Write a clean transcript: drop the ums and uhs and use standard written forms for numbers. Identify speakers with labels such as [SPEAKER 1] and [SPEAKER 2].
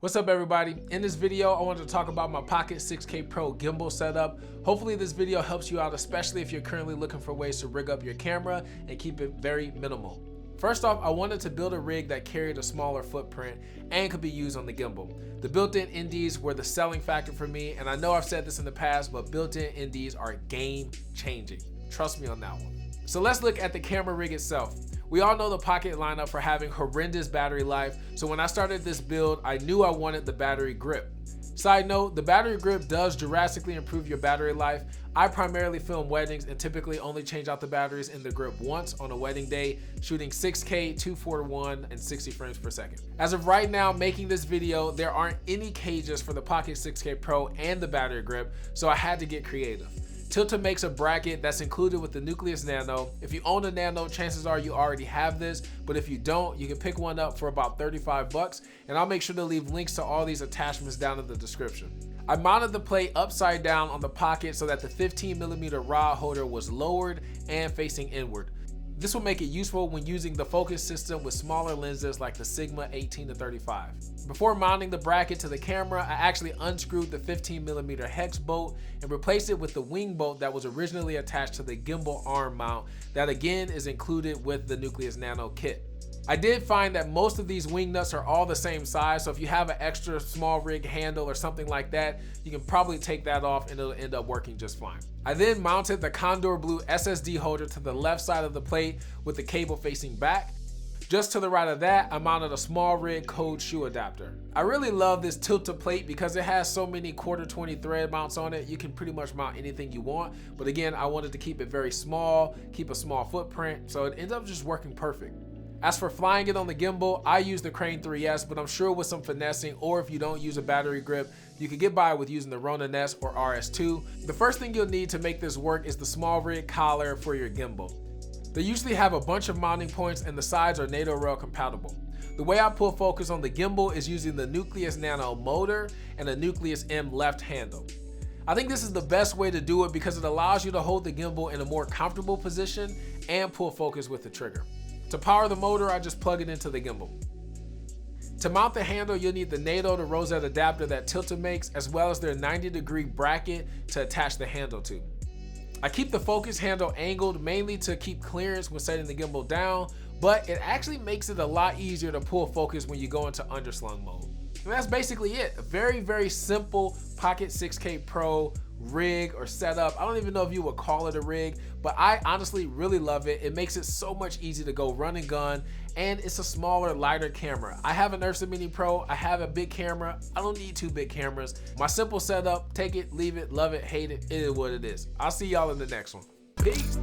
[SPEAKER 1] What's up everybody? In this video, I wanted to talk about my Pocket 6K Pro gimbal setup. Hopefully this video helps you out, especially if you're currently looking for ways to rig up your camera and keep it very minimal. First off, I wanted to build a rig that carried a smaller footprint and could be used on the gimbal. The built-in NDs were the selling factor for me, and I know I've said this in the past, but built-in NDs are game changing. Trust me on that one. So let's look at the camera rig itself. We all know the Pocket lineup for having horrendous battery life, so when I started this build, I knew I wanted the battery grip. Side note, the battery grip does drastically improve your battery life. I primarily film weddings and typically only change out the batteries in the grip once on a wedding day, shooting 6K, 241, and 60 frames per second. As of right now, making this video, there aren't any cages for the Pocket 6K Pro and the battery grip, so I had to get creative. Tilta makes a bracket that's included with the Nucleus Nano. If you own a Nano, chances are you already have this, but if you don't, you can pick one up for about 35 bucks, and I'll make sure to leave links to all these attachments down in the description. I mounted the plate upside down on the Pocket so that the 15mm rod holder was lowered and facing inward. This will make it useful when using the focus system with smaller lenses like the Sigma 18-35. Before mounting the bracket to the camera, I actually unscrewed the 15mm hex bolt and replaced it with the wing bolt that was originally attached to the gimbal arm mount that again is included with the Nucleus Nano kit. I did find that most of these wing nuts are all the same size, so if you have an extra small rig handle or something like that, you can probably take that off and it'll end up working just fine. I then mounted the Condor Blue SSD holder to the left side of the plate with the cable facing back. Just to the right of that, I mounted a small rig code shoe adapter. I really love this Tilta plate because it has so many 1/4-20 thread mounts on it. You can pretty much mount anything you want, but again, I wanted to keep it very small, keep a small footprint, so it ended up just working perfect. As for flying it on the gimbal, I use the Crane 3S, but I'm sure with some finessing, or if you don't use a battery grip, you can get by with using the Ronin S or RS2. The first thing you'll need to make this work is the small rig collar for your gimbal. They usually have a bunch of mounting points and the sides are NATO rail compatible. The way I pull focus on the gimbal is using the Nucleus Nano motor and a Nucleus M left handle. I think this is the best way to do it because it allows you to hold the gimbal in a more comfortable position and pull focus with the trigger. To power the motor, I just plug it into the gimbal. To mount the handle, you'll need the Nato to Rosette adapter that Tilta makes, as well as their 90-degree bracket to attach the handle to. I keep the focus handle angled mainly to keep clearance when setting the gimbal down, but it actually makes it a lot easier to pull focus when you go into underslung mode. And that's basically it. A very, very simple Pocket 6K Pro rig or setup. I don't even know if you would call it a rig, but I honestly really love it. It makes it so much easier to go run and gun, and it's a smaller, lighter camera. I have an Ursa Mini Pro, I have a big camera. I don't need two big cameras. My simple setup, take it, leave it, love it, hate it, it is what it is. I'll see y'all in the next one. Peace.